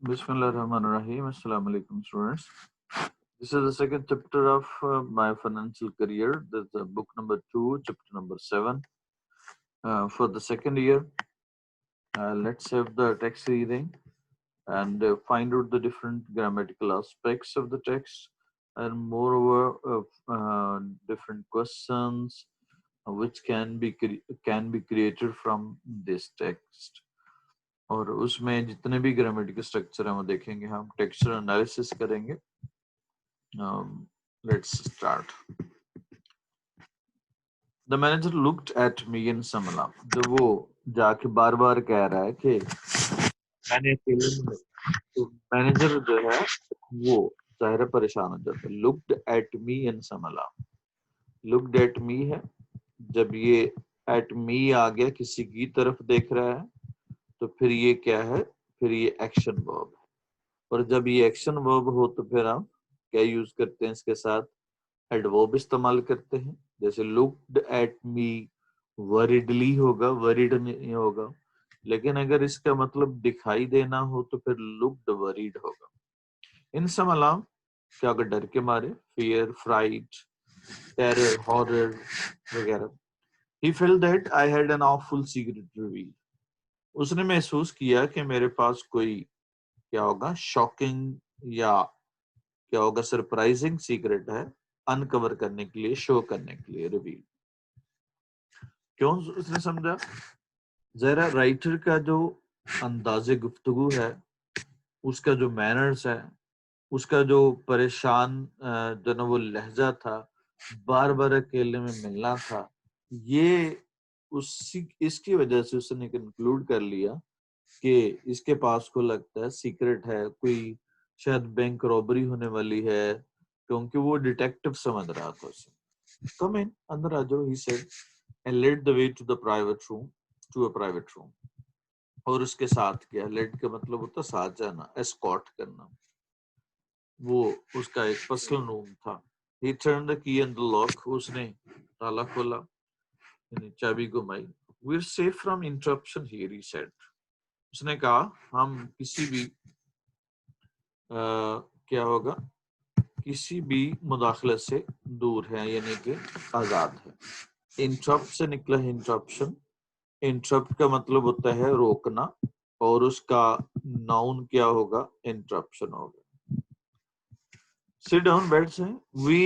Bismillahirrahmanirrahim. Assalamu alaikum, students. This is the second chapter of my financial career. That's book number 2, chapter number 7. For the second year, let's have the text reading and find out the different grammatical aspects of the text, and moreover, different questions which can be created from this text. اور اس میں جتنے بھی grammatical structure ہیں وہ دیکھیں گے. ہم texture analysis کریں گے. Let's start. The manager looked at me in some alarm. جب وہ جا کے بار بار کہہ رہا ہے کہ میں نے تو مینیجر جو ہے وہ ظاہر پریشان ہو جاتا ہے. Looked at me in some alarm. Looked at me ہے, جب یہ at me آ گیا کسی کی طرف دیکھ رہا ہے تو پھر یہ کیا ہے, پھر یہ ایکشن ورب ہے. اور جب یہ ایکشن ورب ہو تو پھر ہم کیا یوز کرتے ہیں, اس کے ساتھ ایڈورب استعمال کرتے ہیں. جیسے looked at me worriedly ہوگا, worried نہیں ہوگا. لیکن اگر اس کا مطلب دکھائی دینا ہو تو پھر looked worried ہوگا. ان some alarm کیا ہوگا, ڈر کے مارے, fear, fright, terror, horror وغیرہ. He felt that I had an awful secret revealed. اس نے محسوس کیا کہ میرے پاس کوئی کیا ہوگا, شاکنگ یا کیا ہوگا, سرپرائزنگ سیکرٹ ہے انکور کرنے کے لیے, شو کرنے کے لیے, ریویل. کیوں اس نے سمجھا؟ ذرا رائٹر کا جو انداز گفتگو ہے, اس کا جو مینرز ہے, اس کا جو پریشان جو نا وہ لہجہ تھا, بار بار اکیلے میں ملنا تھا, یہ اس کی وجہ سے اس نے کنکلوڈ کر لیا کہ اس کے پاس کو لگتا ہے سیکرٹ ہے, کوئی شاید بینک رابری ہونے والی ہے, کیونکہ وہ ڈیٹیکٹیو سمجھ رہا تھا اسے. کم ان, اندر آ جاؤ, he said, and led the way to a private room. اور اس کے ساتھ کیا, لیڈ کا مطلب ہوتا ساتھ جانا, اسکارٹ کرنا. وہ اس کا ایک پرسنل روم تھا. he turned the key in the lock. اس نے تالا کھولا, یعنی چابی گھمائی. we're safe from interruption here, he said. اس نے کہا ہم کسی بھی کیا ہوگا, کسی بھی مداخلت سے دور ہیں, یعنی کہ آزاد ہے. انٹرپٹ سے نکلا ہے انٹرپشن. انٹرپٹ کا مطلب ہوتا ہے روکنا, اور اس کا ناؤن کیا ہوگا, انٹرپشن ہوگا. sit down, بیٹھ سے. we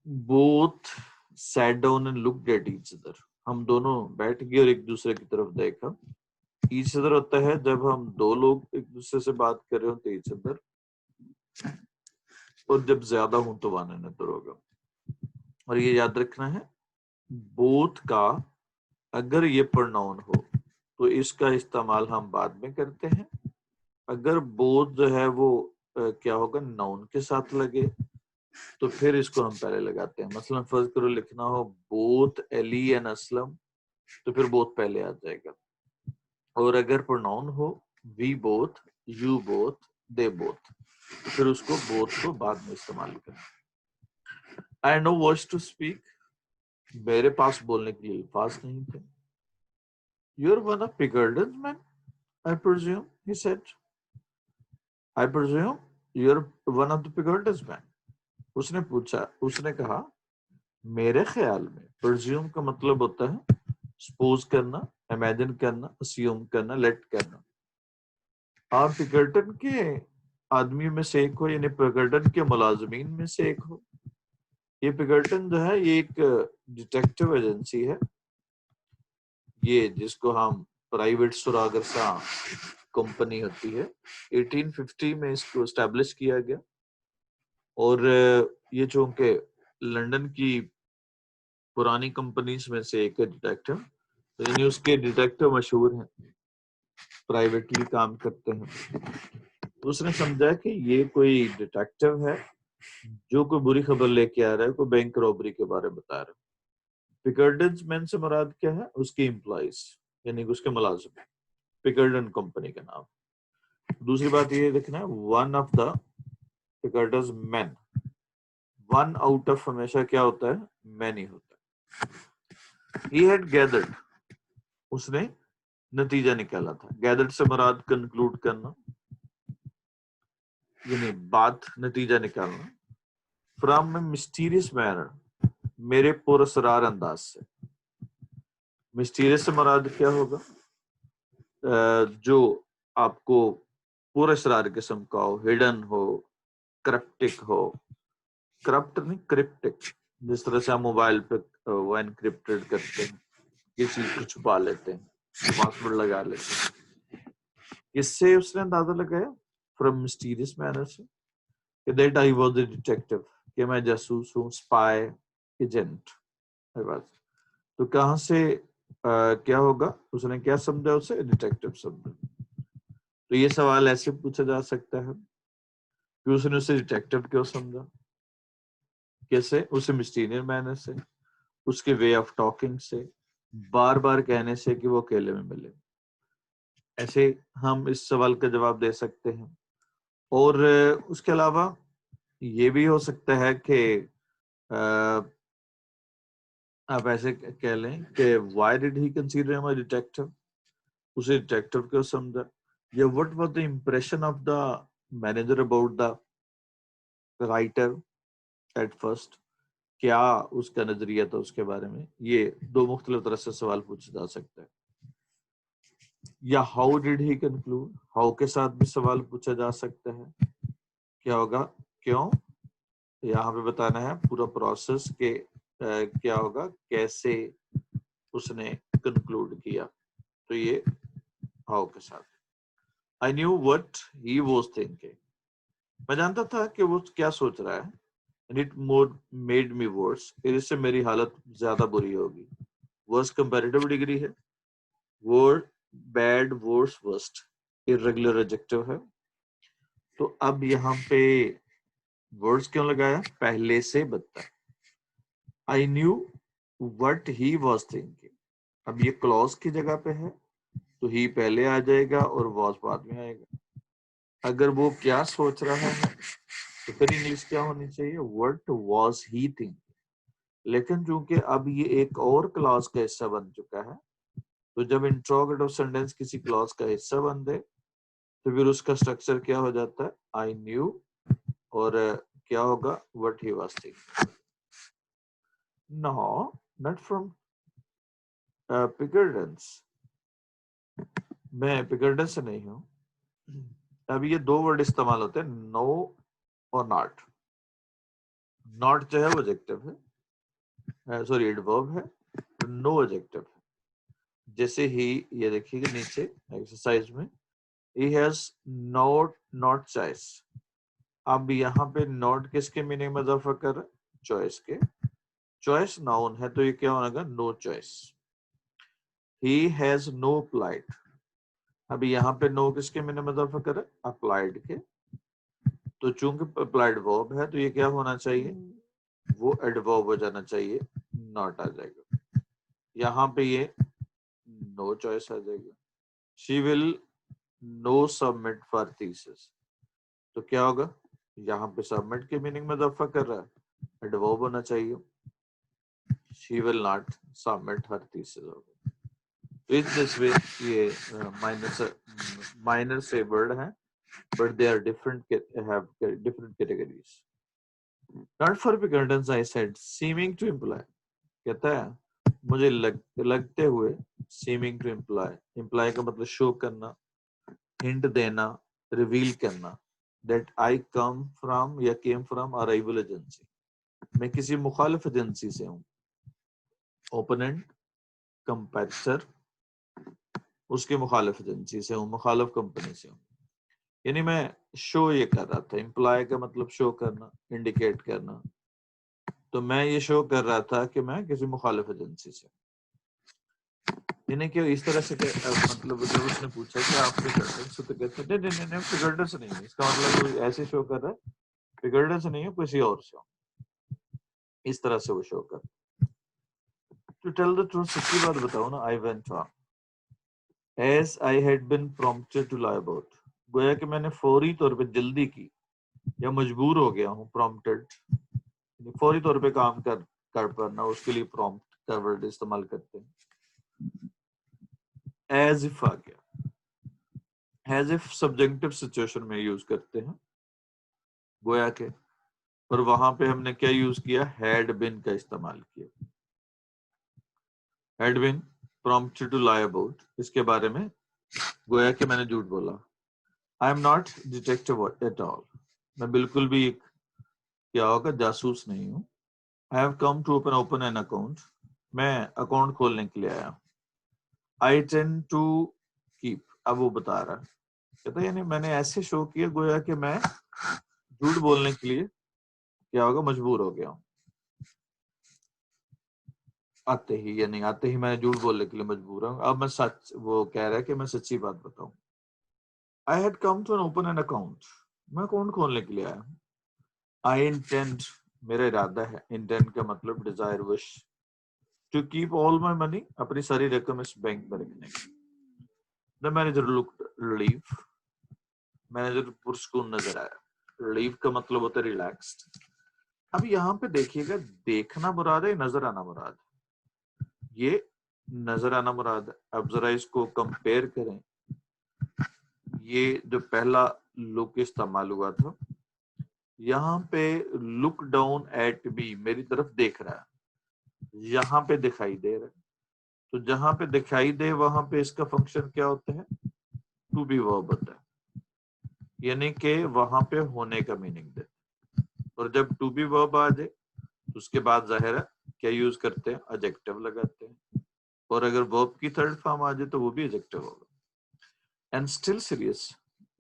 both sat down and looked at each other. ہم دونوں بیٹھ گئے اور ایک دوسرے کی طرف دیکھا. ایچ ادر ہوتا ہے جب ہم دو لوگ ایک دوسرے سے بات کر رہے ہوں تو ایچ ادر, اور جب زیادہ ہوں تو ون انادر ہوگا. اور یہ یاد رکھنا ہے, بوتھ کا اگر یہ پرناؤن ہو تو اس کا استعمال ہم بعد میں کرتے ہیں. اگر بوتھ جو ہے وہ کیا ہوگا, ناؤن کے ساتھ لگے تو پھر اس کو ہم پہلے لگاتے ہیں. مثلا فرض کرو لکھنا ہو بوتھ علی اینڈ اسلم, تو پھر بوتھ پہلے آ جائے گا. اور اگر پروناؤن ہو we both, you both, they both, تو پھر اس کو بوتھ کو بعد میں استعمال کریں. I no wish to speak, میرے پاس بولنے کے لیے الفاظ نہیں تھے. You are one of Pickerdon's men, I presume, he said. I presume you are one of the Pickerdon's men. اس نے پوچھا, اس نے کہا میرے خیال میں. پرزیوم کا مطلب ہوتا ہے سپوز کرنا, امیجن کرنا, اسیوم کرنا, لیٹ کرنا. آپ پکرٹن کے آدمیوں میں سے ایک ہو, یعنی پکرٹن کے ملازمین میں سے ایک ہو. یہ پکرٹن جو ہے یہ ایک ڈیٹیکٹیو ایجنسی ہے, یہ جس کو ہم پرائیویٹ سراغرساں کمپنی ہوتی ہے. 1850 میں اس کو اسٹیبلش کیا گیا, اور یہ چونکہ لنڈن کی پرانی کمپنیز میں سے ایک ڈیٹیکٹیو, یعنی اس کے ڈیٹیکٹیو مشہور ہیں, پرائیویٹلی کام کرتے ہیں. تو اس نے سمجھا کہ یہ کوئی ڈیٹیکٹیو ہے جو کوئی بری خبر لے کے آ رہا ہے, کوئی بینک رابری کے بارے میں بتا رہا ہے. پکرڈنز مین سے مراد کیا ہے, اس کے امپلائیز, یعنی اس کے ملازم, پکرڈن کمپنی کا نام. دوسری بات یہ دیکھنا ہے, one of the Pinkertons men, one out of ہمیشہ کیا ہوتا ہے, مینی ہوتا ہے. He had gathered, اس نے نتیجہ نکالا تھا. گیدرڈ سے مراد کنکلوڈ کرنا, یعنی بات نتیجہ نکالنا. فرام اے مسٹیریس مینر, میرے پراسرار انداز سے. مسٹیریس سے مراد کیا ہوگا؟ جو آپ کو پورا اسرار قسم کا ہو, ہڈن ہو, کرپٹک ہو. کرپٹ نہیں, کرپٹک. جس طرح سے ہم موبائل پہ وہ انکرپٹڈ کرتے ہیں, کسی کو چھپا لیتے ہیں, پاسورڈ لگا لیتے ہیں. اس سے اس نے اندازہ لگایا فرام مسٹیریس مینر سے کہ that I was a detective, کہ میں جاسوس ہوں, اسپائی, ایجنٹ. تو کہاں سے کیا ہوگا, اس نے کیا سمجھا, اسے ڈیٹیکٹیو سمجھا. تو یہ سوال ایسے پوچھا جا سکتا ہے کہ اس نے اسے ڈیٹیکٹیو کیوں سمجھا, کیسے, اسے مسٹیریس مینر سے, اس کے وے آف ٹاکنگ سے, بار بار کہنے سے کہ وہ اکیلے میں ملے. ایسے ہم اس سوال کا جواب دے سکتے ہیں. اور اس کے علاوہ یہ بھی ہو سکتا ہے کہ آپ ایسے کہہ لیں کہ وائی ڈیڈ ہی کنسیڈر ہم اے ڈیٹیکٹیو, اسے ڈیٹیکٹیو کیوں سمجھا, یا what was the impression of the manager about the writer at first, کیا اس کا نظریہ تھا اس کے بارے میں. یہ دو مختلف طرح سے سوال پوچھا جا سکتا ہے. یا how did he conclude, how کے ساتھ بھی سوال پوچھا جا سکتا ہے. کیا ہوگا, کیوں, یہاں پہ بتانا ہے پورا پروسیس کہ کیا ہوگا, کیسے اس نے کنکلوڈ کیا. تو یہ ہاؤ کے ساتھ. I knew what he was thinking, میں جانتا تھا کہ وہ کیا سوچ رہا ہے. And it made me worse, اس سے میری حالت زیادہ بری ہوگی. worse comparative ڈگری ہے, word bad worse worst irregular adjective ہے. تو اب یہاں پہ words کیوں لگایا, پہلے سے بدتر. I knew what he was thinking, اب یہ clause کی جگہ پہ ہے تو ہی پہلے آ جائے گا اور was بعد میں آئے گا. اگر وہ کیا سوچ رہا ہے تو پھر انگلش کیا ہونی چاہیے, what was he thinking. لیکن چونکہ اب یہ ایک اور کلاس کا حصہ بن چکا ہے, تو جب انٹروگیٹو سینٹینس کسی کلاس کا حصہ بن دے تو پھر اس کا سٹرکچر کیا ہو جاتا ہے, I knew, اور کیا ہوگا, what he was thinking. No, not from Pickardens. میں پیکرڈن سے نہیں ہوں. اب یہ دو ورڈ استعمال ہوتے ہیں, نو اور ناٹ. ناٹ جو ہے وہ ایڈجیکٹو ہے, سوری ایڈورب ہے, نو ایڈجیکٹو ہے. جیسے ہی, یہ دیکھیے گا نیچے ایکسرسائز میں, he has not choice. اب یہاں پہ نوٹ کس کے میننگ میں اضافہ کر رہا ہے, چوائس کے. چوائس ناؤن ہے تو یہ کیا ہونا گا, no choice. he has no applied. ابھی یہاں پہ نو کس کے میننگ میں اضافہ کر رہا ہے, اپلائیڈ کے. تو چونکہ اپلائیڈ ورب ہے تو یہ کیا ہونا چاہیے, وہ ایڈورب ہو جانا چاہیے, ناٹ آ جائے گا. یہاں پہ یہ نو چوائس آ جائے گا. she will no submit for thesis. تو کیا ہوگا, یہاں پہ سبمٹ کے میننگ میں اضافہ کر رہا ہے, ایڈورب ہونا چاہیے. she will not submit her thesis ہوگا. تو اس دس وے یہ مائنر سے ورڈ ہیں, but they are different, have different categories. Not for Pickardens, I said, seeming to imply. کہتا ہے مجھے لگتے ہوئے, seeming to imply. imply کا مطلب شو کرنا, ہنٹ دینا, ریویل کرنا. that I come from یا came from a rival agency. میں کسی مخالف ایجنسی سے ہوں. opponent, competitor, اس کے مخالف ایجنسی سے ہوں, مخالف کمپنی سے ہوں. یعنی میں شو یہ کر رہا تھا. امپلائی کا مطلب شو کرنا, انڈیکیٹ کرنا. تو میں یہ شو کر رہا تھا کہ میں کسی مخالف ایجنسی سے. یعنی کہ اس طرح سے مطلب جب اس نے پوچھا کہ آپ فگرڈن سے, تو کہتے ہیں نہیں فگرڈن سے نہیں ہے. اس کا مطلب کوئی ایسے شو کر رہا ہے, فگرڈن سے نہیں ہے, کسی اور سے. اس طرح سے وہ شو کر. To tell the truth, سچی بات بتاؤ نا, I went on as I had been prompted to lie about. گویا کہ میں نے فوری طور پہ جلدی کی یا مجبور ہو گیا ہوں. prompted فوری طور پہ کام کر پڑنا, اس کے لیے prompt کا ورڈ استعمال کرتے ہیں. as if آ گیا, as if subjunctive situation میں یوز کرتے ہیں. گویا کہ، اور وہاں پہ ہم نے کیا یوز کیا؟ ہیڈ بین کا استعمال کیا. Had been prompted to lie about، اس کے بارے میں گویا کہ میں نے جھوٹ بولا. I am not detective at all، میں بالکل بھی ایک کیا ہوگا جاسوس نہیں ہوں. I have come to open an account، میں اکاؤنٹ کھولنے کے لیے آیا ہوں. I tend to keep، اب وہ بتا رہا کہتا ہے یعنی میں نے ایسے شو کیا گویا کہ میں جھوٹ بولنے کے لیے کیا ہوگا مجبور ہو گیا ہوں. آتے ہی میں جھوٹ بولنے کے لیے مجبور ہوں. اب میں سچ، وہ کہہ رہا ہے کہ میں سچی بات بتاؤں. I had come to open an account، میں اکاؤنٹ کھولنے کے لیے آیا ہوں. I intend، میرا ارادہ ہے. intend کا مطلب desire، wish to keep all my money، اپنی ساری رقم اس بینک میں رکھنے کی. The manager looked relieved، manager پرسکون نظر آیا. ریلیف کا مطلب ہوتا ہے ریلیکسڈ. اب یہاں پہ دیکھیے گا، دیکھنا مراد ہے، نظر آنا مراد ہے. یہ نظر آنا مراد ہے. اب ذرا اس کو کمپیئر کریں. یہ جو پہلا لک استعمال ہوا تھا، یہاں پہ لک ڈاؤن ایٹ می، میری طرف دیکھ رہا ہے، یہاں پہ دکھائی دے رہا ہے. تو جہاں پہ دکھائی دے وہاں پہ اس کا فنکشن کیا ہوتا ہے؟ ٹو بی ورب ہوتا ہے، یعنی کہ وہاں پہ ہونے کا میننگ دے. اور جب ٹو بی ورب آ جائے تو اس کے بعد ظاہر ہے کیا یوز کرتے ہیں؟ ایڈجیکٹو لگاتے ہیں. اور اگر ورب کی تھرڈ فارم آ جائے تو وہ بھی ایڈجیکٹو ہوگا. And still serious,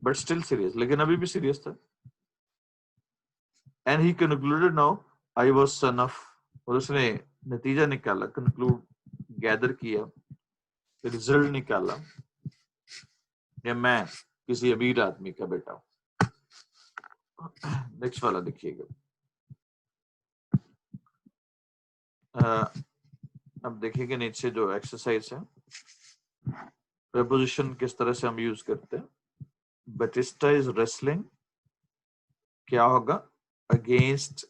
but still serious, لیکن ابھی بھی سیریس تھا. And he concluded now I was son of, اور اس نے نتیجہ نکالا، کنکلوڈ گیدر کیا، رزلٹ نکالا کہ میں کسی امیر آدمی کا بیٹا ہوں. نیکسٹ والا دیکھیے گا. اب دیکھیے گا نیچے جو ایکسرسائز ہے، پریپوزیشن کس طرح سے ہم یوز کرتے ہیں. بیٹسٹا از ریسلنگ، کیا ہوگا؟ Against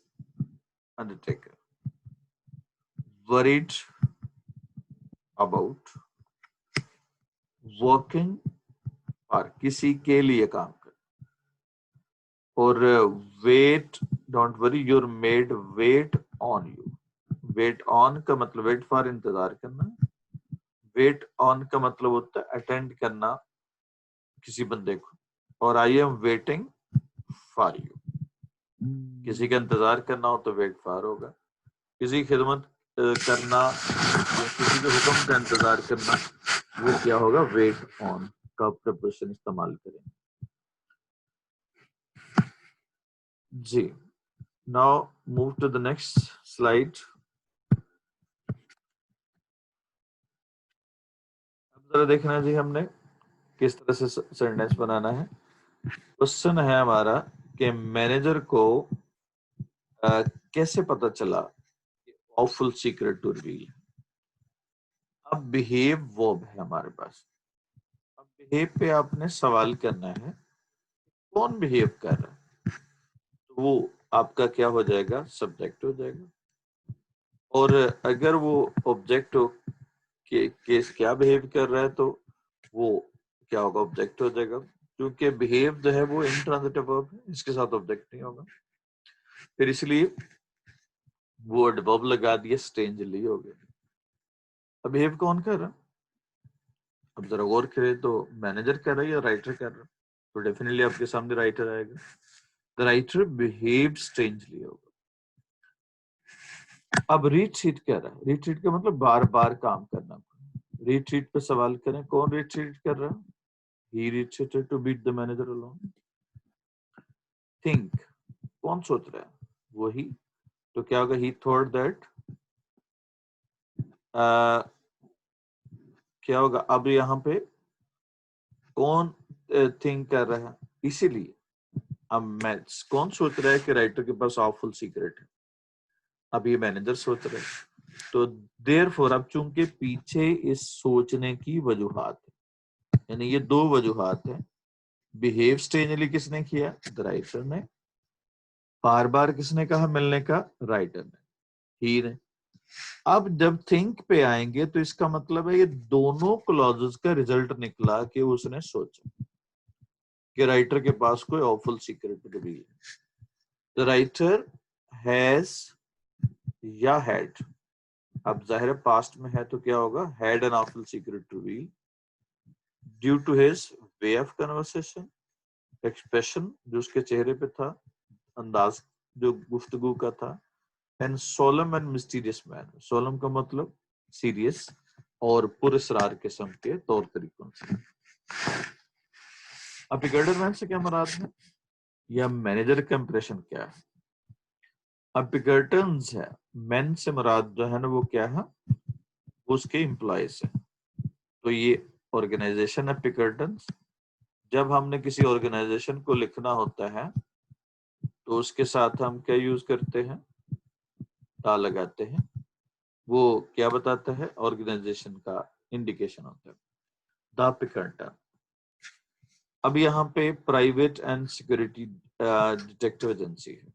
Undertaker. Word about, working اور کسی کے لیے کام کر. اور wait, don't worry your maid wait on you. Wait on کا مطلب ویٹ فار انتظار کرنا. ویٹ آن کا مطلب ہوتا ہے اٹینڈ کرنا کسی بندے کو. اور I am waiting for you, کسی کا انتظار کرنا ہو تو ویٹ فار ہوگا. کسی کی خدمت کرنا، کسی کے حکم کا انتظار کرنا، وہ کیا ہوگا؟ ویٹ آن کا پریپوزیشن استعمال کریں. جی now move to the next slide. اب ذرا دیکھنا جی ہم نے کس طرح سے سینٹینس بنانا ہے. کوشچن ہے ہمارا کہ مینیجر کو کیسے پتا چلا آفل سیکرٹ ٹو ریویل. اب بہیو ورب ہے ہمارے پاس. اب بہیو پہ آپ نے سوال کرنا ہے، کون بہیو کر رہا ہے؟ تو وہ آپ کا کیا ہو جائے گا؟ سبجیکٹ ہو جائے گا. اور اگر وہ آبجیکٹ ہو کہ کیس کیا بہیو کر رہا ہے تو وہ کیا ہوگا؟ آبجیکٹ ہو جائے گا. کیونکہ بہیو جو ہے وہ انٹرانزیٹو ورب ہے، اس کے ساتھ آبجیکٹ نہیں ہوگا. پھر اس لیے وہ ایڈورب لگا دیا، اسٹرینجلی ہو گیا. اب بہیو کون کر رہا؟ اب ذرا غور کرے تو مینیجر کر رہا ہے یا رائٹر کر رہا ہے؟ تو ڈیفینیٹلی آپ کے سامنے رائٹر آئے گا. The writer behaved strangely ہوگا. اب ریٹریٹ کر رہا ہے. ریٹریٹ کا مطلب بار بار کام کرنا. ریٹریٹ پہ سوال کریں، کون ریٹریٹ کر رہا؟ He retreated to beat the manager alone. Think، کون سوچ رہا ہے؟ وہی. تو کیا ہوگا؟ He thought that کیا ہوگا؟ اب یہاں پہ کون تھنک کر رہا ہے؟ اسی لیے اب میں کون سوچ رہا ہے کہ رائٹر کے پاس آفل سیکرٹ ہے؟ اب یہ مینیجر سوچ رہے ہیں. تو دیر فور، اب چونکہ پیچھے اس سوچنے کی وجوہات ہے، یعنی یہ دو وجوہات ہیں. بہیو اسٹرینجلی کس نے کیا؟ رائٹر نے. بار بار کس نے کہا ملنے کا؟ رائٹر نے، ہی نے. اب جب تھنک پہ آئیں گے تو اس کا مطلب ہے یہ دونوں کلوزز کا ریزلٹ نکلا کہ اس نے سوچا کہ رائٹر کے پاس کوئی آفل سیکرٹ بھی ہے. the writer has یا had. اب ظاہر پاسٹ میں ہے تو کیا ہوگا, had an awful secret to reveal due to his way of conversation, expression جو اس کے چہرے پہ تھا, انداز جو گفتگو کا تھا, and solemn and mysterious manner. solemn کا مطلب سیریس اور پر اسرار قسم کے طور طریقوں سے. اب پکرٹن مین سے کیا مراد ہے, یا مینیجر کا امپریشن کیا ہے؟ اب پکرٹنز ہے, مین سے مراد جو ہے نا وہ کیا ہے, اس کے امپلائیز ہیں. تو یہ آرگنائزیشن ہے پکرٹنز. جب ہم نے کسی آرگنائزیشن کو لکھنا ہوتا ہے تو اس کے ساتھ ہم کیا یوز کرتے ہیں, تا لگاتے ہیں. وہ کیا بتاتا ہے, آرگنائزیشن کا انڈیکیشن ہوتا ہے. دا پکرٹن. اب یہاں پہ private and security detective agency ہے.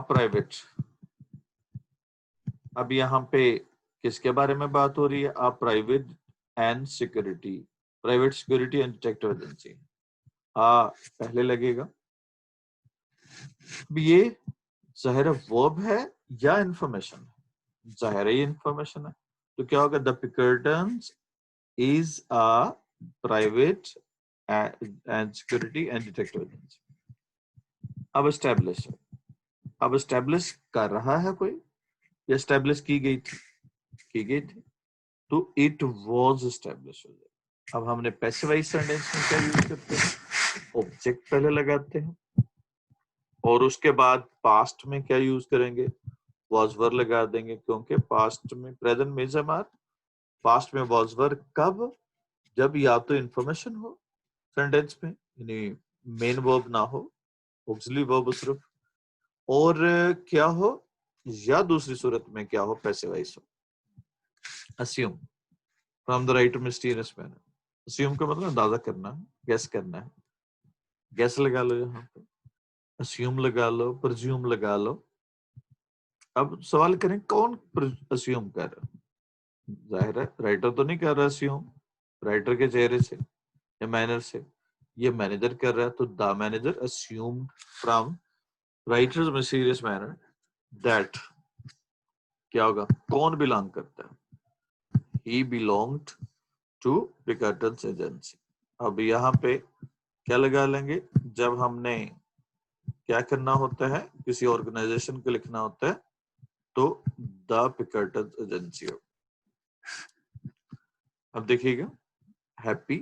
پرائیویٹ, اب یہاں پہ کس کے بارے میں بات ہو رہی ہے, private and security, private security and detective agency. پہلے لگے گا. اب یہ ظاہر ورب ہے یا انفارمیشن ہے, ظاہر یہ انفارمیشن ہے. تو کیا ہوگا, the Pinkertons is private and security and detective agency. اب اسٹیبلش ہے. اب اسٹیبلش کر رہا ہے کوئی, یا اسٹیبلش کی گئی تھی, تو اٹ واز اسٹیبلش ہو جائے. اب ہم نے پیسیوائز سینٹینس میں کیا یوز کرتے ہیں, آبجیکٹ پہلے لگاتے ہیں, اور اس کے بعد پاسٹ میں کیا یوز کریں گے, واز ور لگا دیں گے, کیونکہ پاسٹ میں پریزنٹ میں زمار, پاسٹ میں واز ور کب, جب یا تو انفارمیشن ہو سینٹینس میں, یعنی مین ورب نہ ہو, آکسیلری ورب صرف, اور کیا ہو, یا دوسری صورت میں کیا ہو, پیسیوائز ہو. assume from the right mysterious manner. assume کا مطلب اندازہ کرنا ہے, گیس کرنا ہے. گیس لگا لو, یہاں پہ assume لگا لو, presume لگا لو. اب سوال کریں کون assume کر رہا, ظاہر ہے رائٹر تو نہیں کر رہا assume, رائٹر کے چہرے سے یا مینر سے, یہ مینیجر کر رہا ہے. تو the manager assumed from writer's mysterious manner that کیا ہوگا, کون بلانگ کرتا ہے, he belonged to Pickerton's agency. اب یہاں پہ کیا لگا لیں گے, جب ہم نے کیا کرنا ہوتا ہے, کسی آرگنائزیشن کو لکھنا ہوتا ہے تو دا Pickerton's agency ہو. اب دیکھیے گا, ہیپی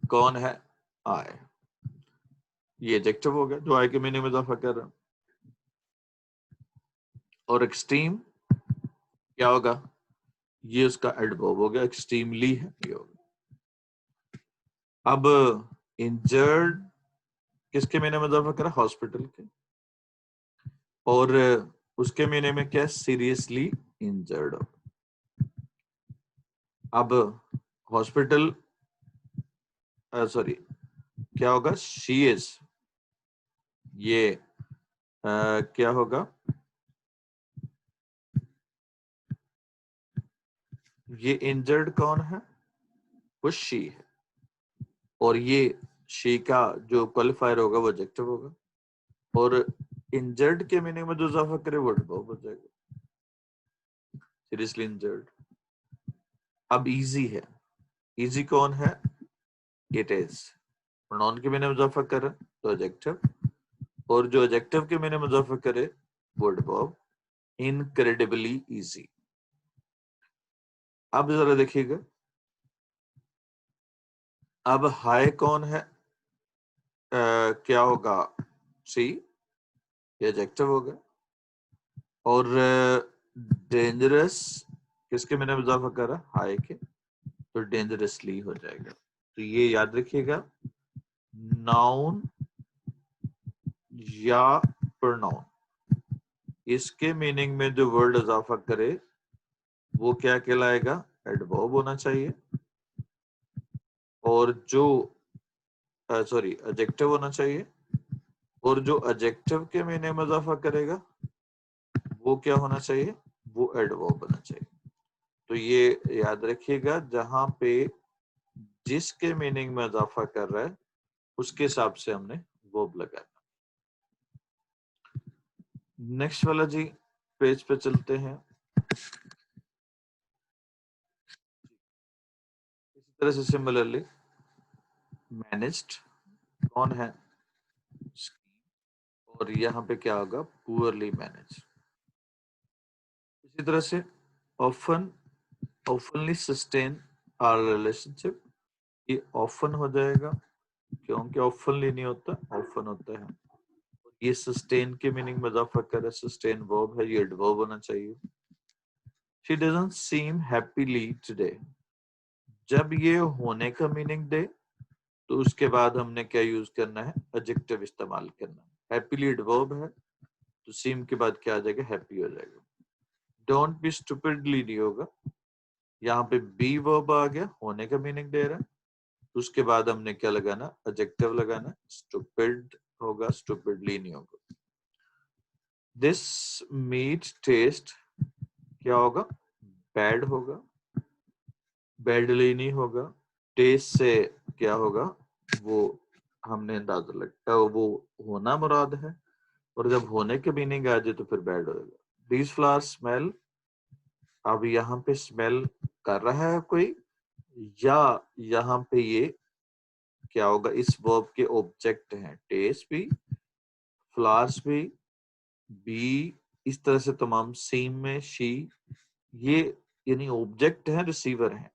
کون ہے, آئے, یہ ایڈجیکٹو ہوگا جو آئے کے معنی میں اضافہ کر رہا. اور ایکسٹریم کیا ہوگا, یہ اس کا ایڈورب ہو گیا, ایکسٹریملی ہے یہ ہوگا. اب انجرڈ کس کے معنی میں اضافہ کرا, ہاسپٹل کے, اور اس کے معنی میں کیا, سیریسلی انجرڈ. اب ہاسپٹل سوری کیا ہوگا, شی از, یہ کیا ہوگا, یہ انجرڈ کون ہے, وہ شی ہے, اور یہ شی کا جو کوالیفائر ہوگا وہ ایڈجیکٹو ہوگا, اور انجرڈ کے میننگ میں جو اضافہ کرے وہ ایڈورب ہو جائے گا, سیریسلی انجرڈ. اب ایزی ہے, ایزی کون ہے, اٹ از, پروناؤن کے معنی میں اضافہ کرے تو ایڈجیکٹو, اور جو ایڈجیکٹو کے معنی میں اضافہ کرے وہ ایڈورب. Incredibly easy. اب ذرا دیکھیے گا, اب ہائی کون ہے, کیا ہوگا, سی, یہ ایڈجیکٹو ہوگا. اور ڈینجرس کس کے معنی میں اضافہ کر رہا, ہائی کے, تو ڈینجرسلی ہو جائے گا. تو یہ یاد رکھیے گا, ناؤن یا پروناؤن, اس کے میننگ میں جو ورڈ اضافہ کرے وہ کیا کہلائے گا, ایڈورب ہونا چاہیے, اور جو ایڈجیکٹو ہونا چاہیے, اور جو ایڈجیکٹو کے معنی میں اضافہ کرے گا وہ کیا ہونا چاہیے, وہ ایڈورب ہونا چاہیے. تو یہ یاد رکھیے گا, جہاں پہ جس کے میننگ میں اضافہ کر رہا ہے اس کے حساب سے ہم نے verb لگانا. نیکسٹ والا جی پیج پہ چلتے ہیں. اسی طرح سے سملرلی مینجڈ کون ہے اور یہاں پہ کیا ہوگا پورلی مینج. اسی طرح سے oftenly sustain our relationship, یہ often ہو جائے گا کیونکہ oftenly نہیں ہوتا often ہوتا ہے. یہ sustain کے میننگ میں اضافہ کر ہے, sustain verb ہے, یہ adverb ہونا چاہیے. She doesn't seem happily today, جب یہ ہونے کا میننگ دے تو اس کے بعد ہم نے کیا یوز کرنا ہے ایڈجیکٹو استعمال کرنا ہے. happily ایڈورب ہے تو سیم کے بعد کیا آ جائے گا happy ہو جائے گا. ڈونٹ بی stupidly نہیں ہوگا, یہاں پہ بی ورب آ گیا ہونے کا میننگ دے رہا ہے تو اس کے بعد ہم نے کیا لگانا ایڈجیکٹو لگانا. stupid ہوگا stupidly نہیں ہوگا. this meat taste کیا ہوگا بیڈ ہوگا بیڈلی نہیں ہوگا. ٹیسٹ سے کیا ہوگا وہ ہم نے اندازہ لگتا ہے وہ ہونا مراد ہے اور جب ہونے کے میننگ آ جائے تو پھر بیڈ ہو جائے گا. these flowers smell, اب یہاں پہ اسمیل کر رہا ہے کوئی یا یہاں پہ یہ کیا ہوگا اس ورب کے آبجیکٹ ہیں. ٹیسٹ بھی فلارس بھی بی اس طرح سے تمام سیم میں شی یہ یعنی آبجیکٹ ہیں ریسیور ہیں.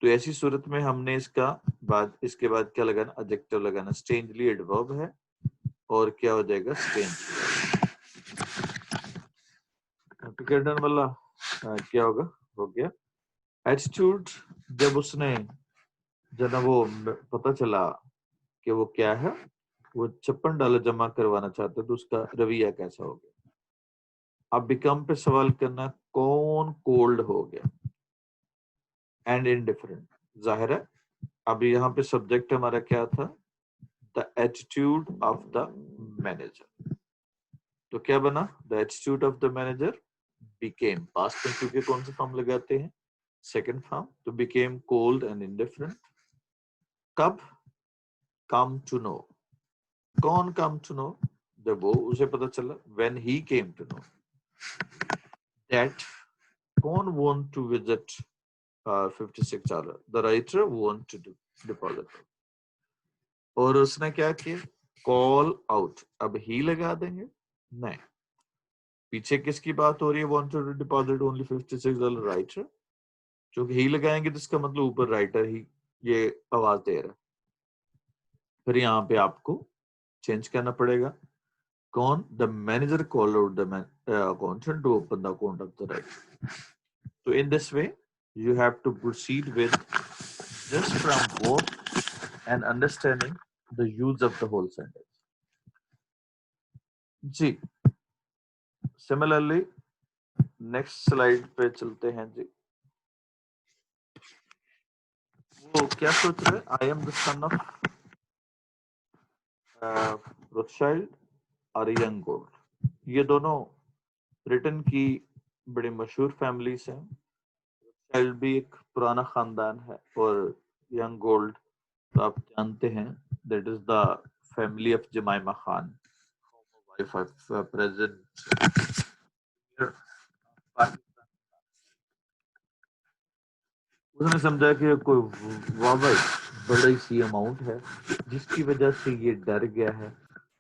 تو ایسی صورت میں ہم نے اس کے بعد کیا لگانا ایڈجیکٹو لگانا. اسٹرینجلی ایڈورب ہے اور کیا ہو جائے گا اسٹرینج والا کیا ہوگا ہو گیا. ایٹیٹیوڈ جب اس نے جب وہ پتہ چلا کہ وہ کیا ہے وہ $56 جمع کروانا چاہتا ہے تو اس کا رویہ کیسا ہو گیا. اب بیکم پہ سوال کرنا کون کولڈ ہو گیا اینڈ انڈیفرنٹ. ظاہر ہے اب یہاں پہ سبجیکٹ ہمارا کیا تھا the attitude of the manager. تو کیا بنا the attitude of the manager became past میں کیونکہ کون سے فارم لگاتے ہیں سیکنڈ فارم تو بیکیم کولڈ اینڈ انڈیفرنٹ. کب کم ٹو نو کون کم ٹو نو جب وہ اسے پتا چلا when he came to know that کون want to visit $56 the writer want to deposit. اور اس نے کیا کیا call out. اب ہی لگا دیں گے نہیں پیچھے کس کی بات ہو رہی ہے want to deposit only $56 writer چونکہ ہی لگائیں گے تو اس کا مطلب اوپر رائٹر ہی یہ آواز دے رہا ہے. پھر یہاں پہ آپ کو چینج کرنا پڑے گا کون the manager called out the accountant to open the account of the writer. So in this way you have to proceed with just from both and understanding the use of the whole sentence. G similarly next slide پہ چلتے ہیں جی. وہ کیا سوچ رہے I am the son of Rothschild اور young gold. یہ دونوں برٹن کی بڑی مشہور فیملیز ہیں. روتشائلڈ بھی ایک پرانا خاندان ہے اور ینگ گولڈ تو آپ جانتے ہیں that is the family of Jemima Khan wife of president. اس نے سمجھا کہ کوئی واہ بڑی سی اماؤنٹ ہے جس کی وجہ سے یہ ڈر گیا ہے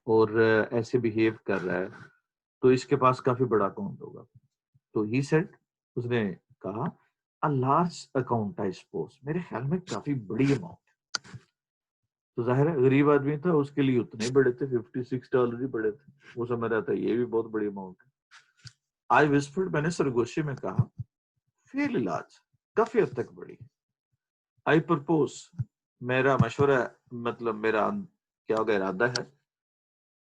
اور ایسے بیہیو کر رہا ہے تو اس کے پاس کافی بڑا اکاؤنٹ ہوگا. تو ہی سیڈ اس نے کہا a large account I suppose میرے خیال میں کافی بڑی اماؤنٹ. تو ظاہر ہے غریب آدمی تھا اس کے لیے اتنے بڑے تھے $56 ہی بڑے تھے. وہ سمجھ رہا تھا یہ بھی بہت بڑی اماؤنٹ ہے. I whispered میں نے سرگوشی میں کہا fairly large کافی حد تک بڑی. I propose میرا مشورہ مطلب میرا کیا ہوگا ارادہ ہے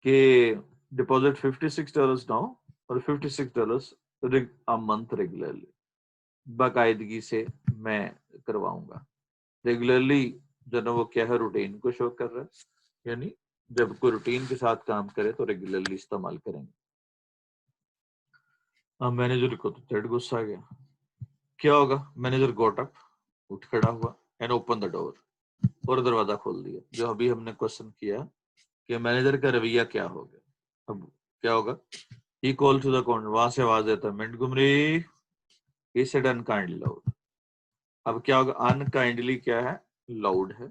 کہ ڈپازٹ $56 ناؤ اور $56 a month ریگولرلی باقاعدگی سے میں کرواؤں گا. ریگولرلی جو نا وہ کیا ہے روٹین کو شو کر رہا ہے یعنی جب کوئی روٹین کے ساتھ کام کرے تو ریگولرلی استعمال کریں گے. اب مینیجر کو تو تھرڈ غصہ آ گیا. کیا ہوگا مینیجر گوٹ اپ اٹھ کھڑا ہوا اینڈ اوپن دا ڈور. اور دروازہ کھول دیا. جو ابھی ہم نے کوشچن کیا کہ مینیجر کا رویہ کیا ہوگا, اب کیا ہوگا, he called to the counter, وہاں سے آواز دیتا ہے Montgomery, he said unkindly loud. اب کیا ہوگا, unkindly کیا ہے, لاؤڈ ہے.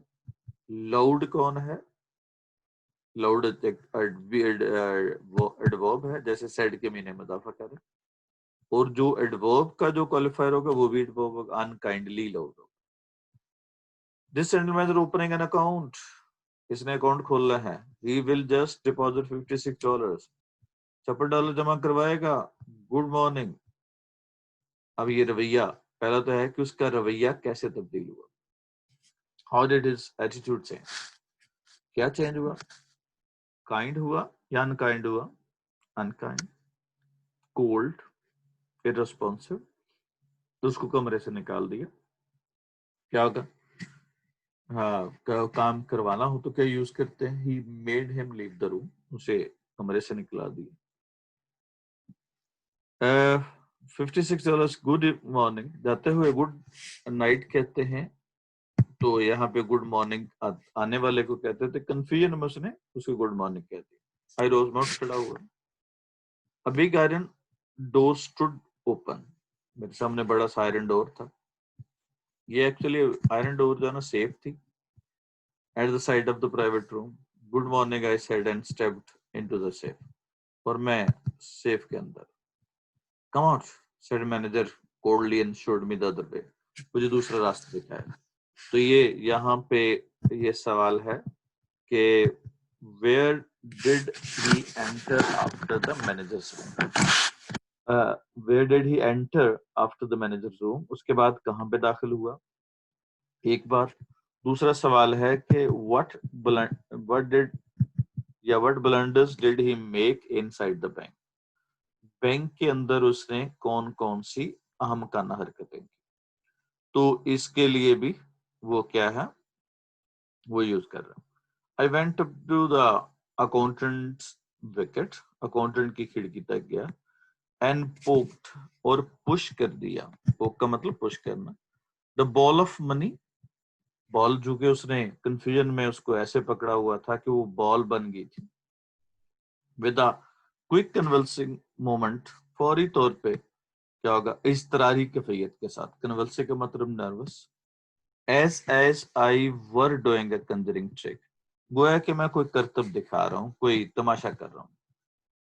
لاؤڈ کون ہے, لاؤڈ ایڈورب ہے, جیسے سیڈ کے معنی میں اضافہ کرے, اور جو ایڈورب کا جو کوالیفائر ہوگا وہ بھی ایڈورب ہوگا, unkindly loud ہوگا. This gentleman is opening an account. اس نے اکاؤنٹ کھولنا ہے. He will just deposit $56. $56 جمع کروائے گا. Good morning. اب یہ رویہ پہلا تو ہے کہ اس کا رویہ کیسے تبدیل ہوا. How did his attitude change? کیا چینج ہوا, کائنڈ ہوا یا انکائنڈ ہوا, انکائنڈ, کولڈ, irresponsive, تو اس کو کمرے سے نکال دیا. کیا ہوگا, ہاں کام کروانا ہو تو کیا یوز کرتے ہیں, he made him leave the room, اسے کمرے سے نکلا دیا. $56 گڈ مارننگ جاتے ہوئے گڈ نائٹ کہتے ہیں, تو یہاں پہ گڈ مارننگ آنے والے کو کہتے تھے, کنفیوژن میں اس نے اس کو گڈ مارننگ کہہ دی. آئی روز ناٹ کھڑا ہوا. ابھی آئرن ڈور اسٹوڈ اوپن, میرے سامنے بڑا سا آئرن ڈور تھا. یہ ایکچولی آئرن ڈور جو ہے نا سیف تھی, at the side of the private room. Good morning I said and stepped into the safe, اور میں سیف کے اندر. Come out said manager coldly and showed me the other way, مجھے دوسرا راستہ دکھایا. تو یہ یہاں پہ یہ سوال ہے کہ where did he enter after the manager's room, where did he enter after the manager's room, اس کے بعد کہاں پہ داخل ہوا, ایک بار. دوسرا سوال ہے کہ what blunders did he make inside the bank, bank کے اندر اس نے کون کون سی اہمکانہ حرکتیں کی. تو اس کے لیے بھی وہ کیا ہے, وہ یوز کر رہا ہوں. I went up to the accountant's wicket, accountant کی کھڑکی تک گیا, and poked, اور پش کر دیا. پوک کا مطلب پش کرنا. The ball of money, بال جو کہ اس نے کنفیوژن میں اس کو ایسے پکڑا ہوا تھا کہ وہ بال بن گئی تھی. With a quick convulsing moment, فوری طور پہ کیا ہوگا, اضطراری کیفیت کے ساتھ. کنولسے کا مطلب nervous. as I were doing a conjuring trick, گویا کہ میں کوئی کرتب دکھا رہا ہوں, کوئی تماشا کر رہا ہوں.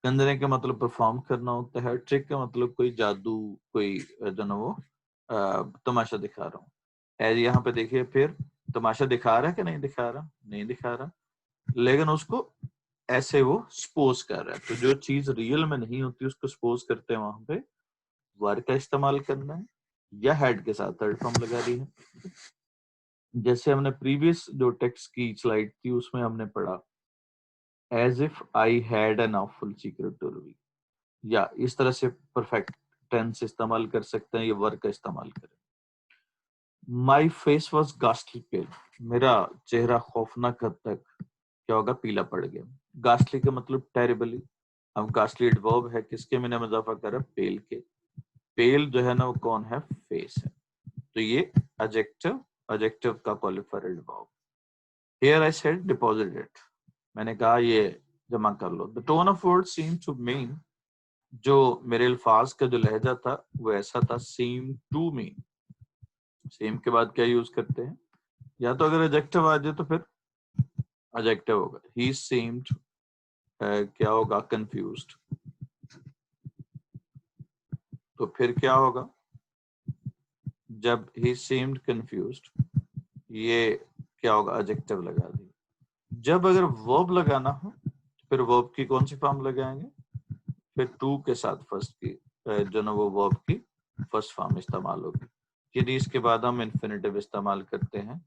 کنجرنگ کا مطلب پرفارم کرنا ہوتا ہے, ٹرک کا مطلب کوئی جادو, کوئی جو نا وہ تماشا دکھا رہا ہوں. ایز یہاں پہ دیکھیے, پھر تماشا دکھا رہا ہے کہ نہیں دکھا رہا, نہیں دکھا رہا, لیکن اس کو ایسے وہ سپوز کر رہا ہے. تو جو چیز ریئل میں نہیں ہوتی اس کو سپوز کرتے ہیں. وہاں پہ ور کا استعمال کرنا ہے یا ہیڈ کے ساتھ تھرڈ فارم لگا دی ہے. جیسے ہم نے پریویس جو ٹیکسٹ کی سلائیڈ تھی اس میں ہم نے پڑھا as if I had an awful secret to reveal, یا اس طرح سے پرفیکٹ ٹینس استعمال کر سکتے ہیں, یہ ور کا استعمال کریں. مائی فیس واز گاسٹلی پیل, میرا چہرہ خوفناک حد تک کیا ہوگا, پیلا پڑ گیا. گاسٹلی کا مطلب ٹیریبلی. اب گاسٹلی ایڈورب ہے کس کے میں نے اضافہ کرا, پیل کے. پیل جو ہے نا وہ کون ہے, فیس ہے. تو یہ ایڈجیکٹو کا qualifier adverb. Here I said deposit it, میں نے کہا یہ جمع کر لو. The tone of words seemed to mean, جو میرے الفاظ کا جو لہجہ تھا وہ ایسا تھا, seem to mean. سیم کے بعد کیا یوز کرتے ہیں, یا تو اگر ایڈجیکٹو آ جائے تو پھر ایڈجیکٹو ہوگا. He seemed کیا ہوگا, confused. تو پھر کیا ہوگا, جب he seemed confused, یہ کیا ہوگا, ایڈجیکٹو لگا دی. جب اگر verb لگانا ہو پھر verb کی کون سی فارم لگائیں گے, پھر to کے ساتھ فرسٹ کی جو نا وہ verb کی فرسٹ فارم استعمال ہوگی. یعنی اس کے بعد ہم انفینیٹیو استعمال کرتے ہیں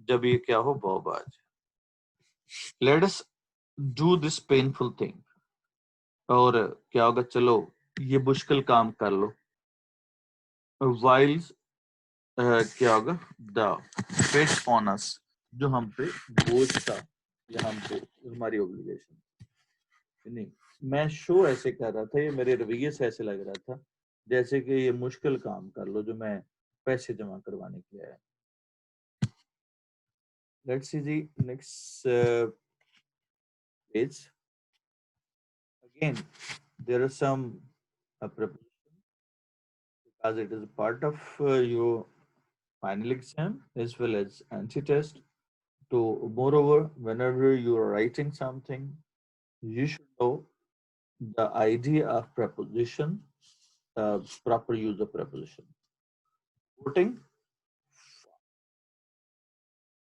جب یہ کیا ہو, verb آ جائے. Let us do this painful thing, اور کیا ہوگا, چلو یہ مشکل کام کر لو. while کیا ہوگا, the weight on us, جو ہم پہ بوجھ تھا یا ہم پہ ہماری اوبلیگیشن. نہیں, میں شو ایسے کر رہا تھا, یہ میرے رویے سے ایسے لگ رہا تھا جیسے کہ یہ مشکل کام کر لو جو میں پیسے جمع کروانے کے لیے آیا. Let's see the next page. Again, there are some prepositions because it is a part of your final exam as well as anti-test. So, moreover, whenever you are writing something, you should know the idea of preposition, proper use of preposition. Voting,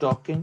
Talking,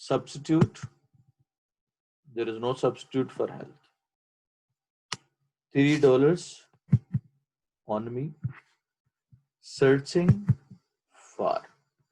Substitute, there is no substitute for health. $3 on me. Searching for,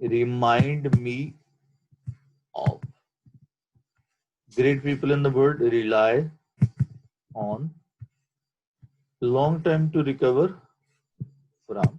Remind me of. Great people in the world rely on. Long time to recover from.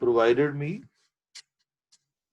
provided me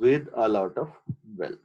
with a lot of wealth.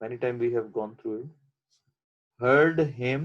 many time we have gone through it. Heard him,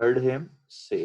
heard him say,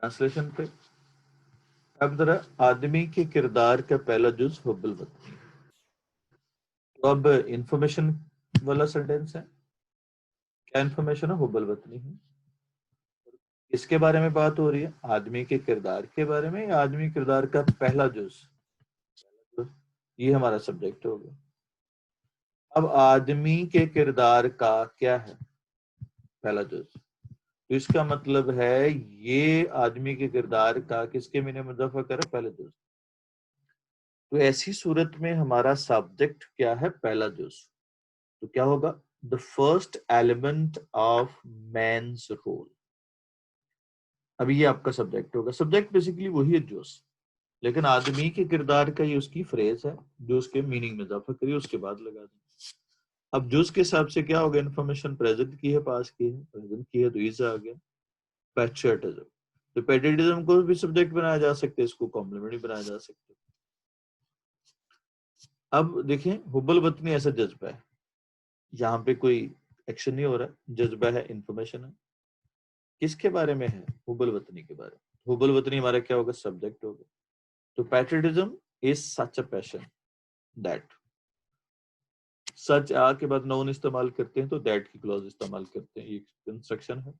translation پہ اب ذرا آدمی کے کردار کا پہلا جز حب الوطنی. تو اب انفارمیشن والا سینٹینس ہے. کیا انفارمیشن ہے؟ حب الوطنی ہے. اس کے بارے میں بات ہو رہی ہے آدمی کے کردار کے بارے میں یا آدمی کردار کا پہلا جز. یہ ہمارا سبجیکٹ ہو گیا. اب آدمی کے کردار کا کیا ہے پہلا جز. تو اس کا مطلب ہے یہ آدمی کے کردار کا کس کے معنی میں اضافہ کرے پہلا جز. تو ایسی صورت میں ہمارا سبجیکٹ کیا ہے پہلا جز. تو کیا ہوگا the first element of man's role. ابھی یہ آپ کا سبجیکٹ ہوگا. سبجیکٹ بیسیکلی وہی ہے جز لیکن آدمی کے کردار کا یہ اس کی فریز ہے جو اس کے میننگ میں اضافہ کریے اس کے بعد لگا دیں. اب جز کے حساب سے کیا ہوگا انفارمیشن پریزنٹ کی ہے پاس کی ہے پریزنٹ کی ہے تو ایز آ گیا پیٹریٹزم. تو پیٹریٹزم کو بھی سبجیکٹ بنایا جا سکتے اس کو کمپلیمنٹ بھی بنایا جا سکتے. اب دیکھیں حب الوطنی ایسا جذبہ ہے یہاں پہ کوئی ایکشن نہیں ہو رہا جذبہ ہے انفارمیشن ہے. کس کے بارے میں ہے حب الوطنی کے بارے میں. حب الوطنی ہمارا کیا ہوگا سبجیکٹ ہوگا. تو patriotism is such a passion that such آ کے بعد نون استعمال کرتے ہیں تو دیٹ کی کلوز استعمال کرتے ہیں. یہ کنسٹرکشن ہے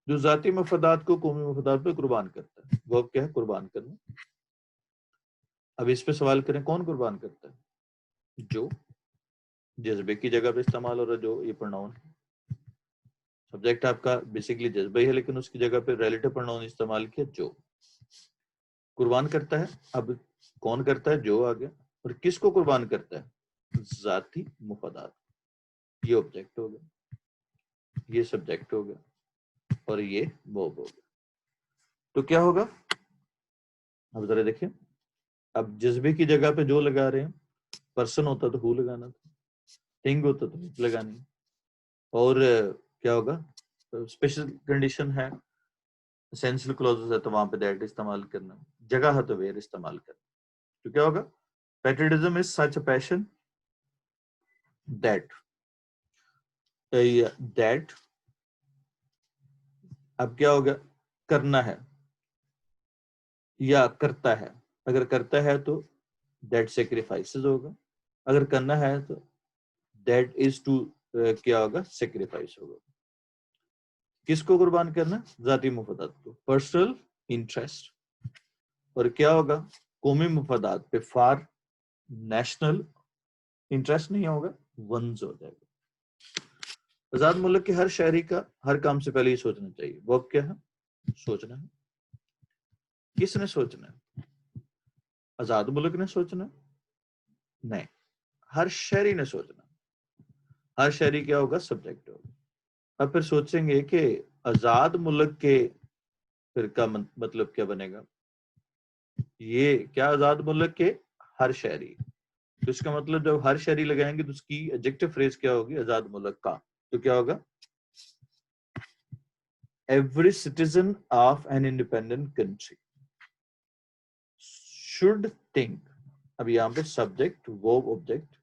جو ذاتی مفادات کو قومی مفادات پہ قربان کرتا ہے. وہ اب کیا ہے قربان کرنا. اب اس پہ سوال کریں کون قربان کرتا ہے. جو جذبے کی جگہ پہ استعمال ہو رہا ہے جو یہ پرناؤن ہے. سبجیکٹ آپ کا بیسیکلی جذبہ ہی ہے لیکن اس کی جگہ پہ ریلیٹو پرناؤن استعمال کیا جو قربان کرتا ہے. اب کون کرتا ہے جو آ گیا. اور کس کو قربان کرتا ہے ذاتی مفادات. یہ آبجیکٹ ہو گیا یہ سبجیکٹ ہو گیا اور یہ verb ہو گیا. تو کیا ہوگا اب ذرا دیکھیں. اب جذبے کی جگہ پہ جو لگا رہے ہیں پرسن ہوتا تو ہو لگانا تھا تھنگ ہوتا تو لگانی. اور کیا ہوگا اسپیشل کنڈیشن ہے اسینشیل کلوزز ہے تو وہاں پہ دیٹ استعمال کرنا. جگہ ہے تو ویئر استعمال کرنا. تو کیا ہوگا patriotism is such a passion that اب کیا ہوگا کرنا ہے یا کرتا ہے. اگر کرتا ہے تو دیٹ سیکریفائسز ہوگا. اگر کرنا ہے تو دیٹ از ٹو کیا ہوگا سیکریفائس ہوگا. کس کو قربان کرنا ذاتی مفادات کو پرسنل انٹرسٹ. اور کیا ہوگا قومی مفادات پہ فار نیشنل انٹرسٹ نہیں ہوگا ونز ہو جائے گا. آزاد ملک کے ہر شہری کا ہر کام سے پہلے یہ سوچنا چاہیے وہ کیا ہے سوچنا ہے. کس نے سوچنا ہے آزاد ملک نے سوچنا نہیں ہر شہری نے سوچنا. ہر شہری کیا ہوگا سبجیکٹ ہوگا. اب پھر سوچیں گے کہ آزاد ملک کے پھر کا مطلب کیا بنے گا. یہ کیا آزاد ملک کے ہر شہری. تو اس کا مطلب جب ہر شہری لگائیں گے تو اس کی ایڈجیکٹو فریز کیا ہوگی آزاد ملک کا. تو کیا ہوگا every citizen of an independent country should think. اب یہاں پہ سبجیکٹ verb آبجیکٹ.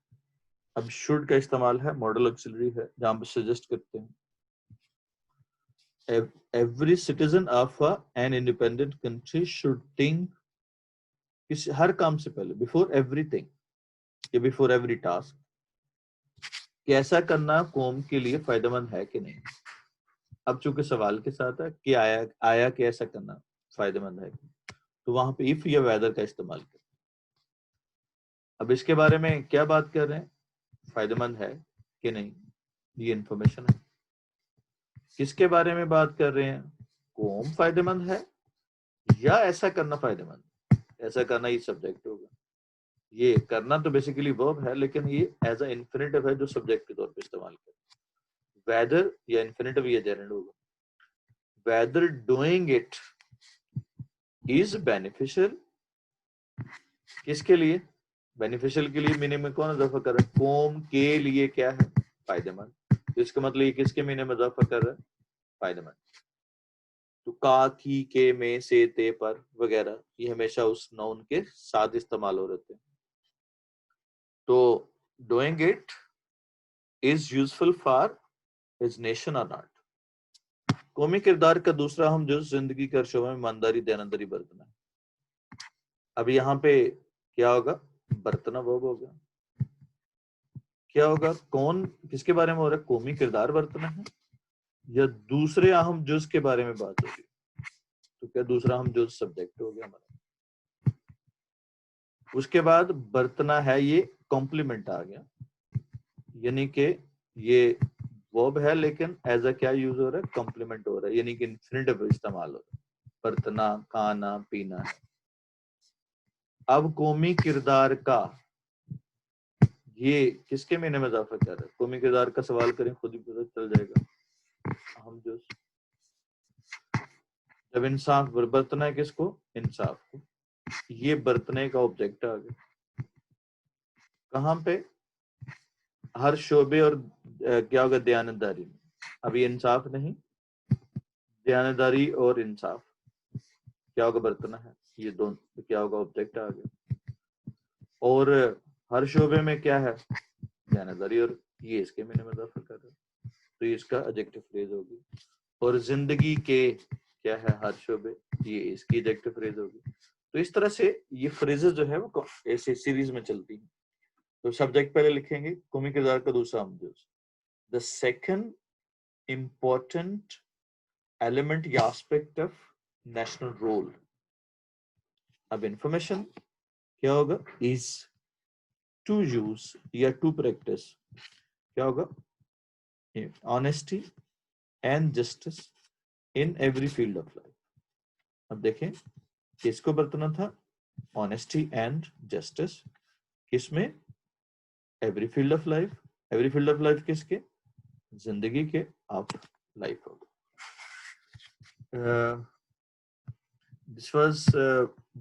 اب شوڈ کا استعمال ہے ماڈل آکسیلری ہے جہاں پہ سجیسٹ کرتے ہیں every citizen of an independent country should think ہر کام سے پہلے بفور ایوری تھنگ یا بفور ایوری ٹاسک کہ ایسا کرنا قوم کے لیے فائدہ مند ہے کہ نہیں. اب چونکہ سوال کے ساتھ ہے کہ آیا کہ ایسا کرنا فائدہ مند ہے تو وہاں پہ if یا whether کا استعمال کریں. اب اس کے بارے میں کیا بات کر رہے ہیں فائدہ مند ہے کہ نہیں یہ انفارمیشن ہے. کس کے بارے میں بات کر رہے ہیں قوم فائدہ مند ہے یا ایسا کرنا فائدہ مند. ایسا کرنا یہ سبجیکٹ ہوگا. یہ کرنا تو بیسیکلی verb ہے لیکن یہ ایز اے انفینیٹو ہے جو سبجیکٹ کے طور پہ استعمال کریں. whether یا انفینیٹو یا جرنڈ ہوگا. whether doing it is beneficial کس کے لیے بینیفیشل کے لیے میننگ میں کون اضافہ کر رہا ہے قوم کے لیے کیا ہے فائدہ مند. تو اس کا مطلب یہ کس کے میننگ میں اضافہ کر رہا ہے فائدہ مند. تو کا کی کے میں سے تے پر وغیرہ یہ ہمیشہ اس نون کے ساتھ استعمال ہو رہتے ہیں. تو doing it is useful for his nation or not. قومی کردار کا دوسرا اہم جز زندگی کا شعبہ میں ایمانداری دیانتداری برتنا ہے. اب یہاں پہ کیا ہوگا؟ برتنا ورب ہوگا. کیا ہوگا؟ کون کس کے بارے میں ہو رہا ہے؟ قومی کردار برتنا ہے یا دوسرے اہم جز کے بارے میں بات ہوگی؟ تو کیا دوسرا اہم جز سبجیکٹ ہو گیا ہمارا. اس کے بعد برتنا ہے یہ کمپلیمنٹ آ گیا, یعنی کہ یہ ورب ہے لیکن ایز اے کیا یوز ہو رہا ہے؟ کمپلیمنٹ ہو رہا ہے, یعنی کہ انفینیٹیو استعمال ہو رہا ہے. برتنا, کھانا, پینا. اب قومی کردار کا یہ کس کے معنی میں اضافہ کر رہا ہے؟ قومی کردار کا سوال کریں خود ہی پتہ چل جائے گا. اہم جز جب انصاف برتنا ہے کس کو؟ انصاف کو. یہ برتنے کا آبجیکٹ آ گیا کہاں پہ؟ ہر شعبے اور کیا ہوگا؟ دیانتداری میں. ابھی انصاف نہیں, دیانتداری اور انصاف کیا ہوگا؟ برتنا ہے. یہ دونوں کیا ہوگا؟ آبجیکٹ آ گیا. اور ہر شعبے میں کیا ہے؟ دیانتداری, اور یہ اس کے معنی میں اضافہ کر رہا ہے تو یہ اس کا ایڈجیکٹو فریز ہوگی. اور زندگی کے کیا ہے؟ ہر شعبے, یہ اس کی ایڈجیکٹو فریز ہوگی. تو اس طرح سے یہ فریزز جو ہے وہ ایسے سیریز میں چلتی ہیں. تو سبجیکٹ پہلے لکھیں گے قومی کردار کا دوسرا اہم جز. دا سیکنڈ امپورٹنٹ ایلیمنٹ یا اسپیکٹ آف نیشنل رول. اب انفارمیشن کیا ہوگا؟ از ٹو یوز یا ٹو پریکٹس کیا ہوگا؟ Honesty and justice in every field of life. اب دیکھیں کس کو برتنا تھا؟ Honesty and justice. کس میں؟ Every field of life. Every field of life کس کے؟ زندگی کے آف لائف ہوگا. This was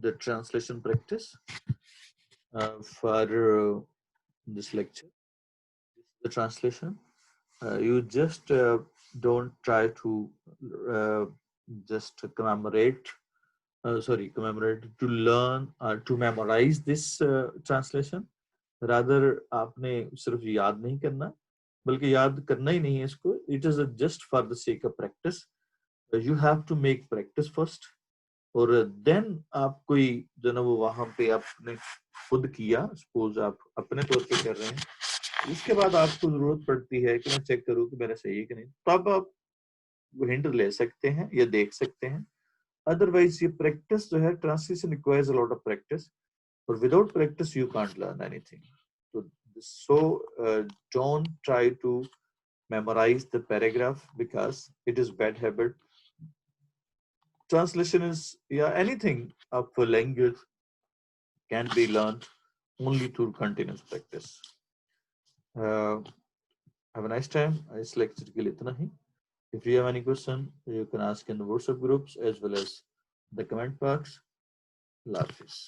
the translation practice for this lecture. The translation. You just don't try to just commemorate to learn to memorize this translation. Rather آپ نے صرف یاد نہیں کرنا بلکہ یاد کرنا ہی نہیں ہے اس کو. It is just for the sake of practice. You have to make practice first. اور دین آپ کوئی جو نا وہ وہاں پہ آپ نے خود کیا, سپوز آپ اپنے طور پہ کر رہے ہیں, اس کے بعد آپ کو ضرورت پڑتی ہے کہ میں چیک کروں کہ میرا صحیح ہے کہ نہیں, تو اب آپ ہنٹ لے سکتے ہیں یا دیکھ سکتے ہیں. ادروائز یہ پریکٹس جو ہے translation requires a lot of practice, اور without practice you can't learn anything. So don't try to memorize the paragraph because it is bad habit. Translation is, anything of a language can be learned only through continuous practice. Have a nice time. Is lecture ke liye itna hi. If you have any question, you can ask in the WhatsApp groups as well as the comment box. Allah Hafiz.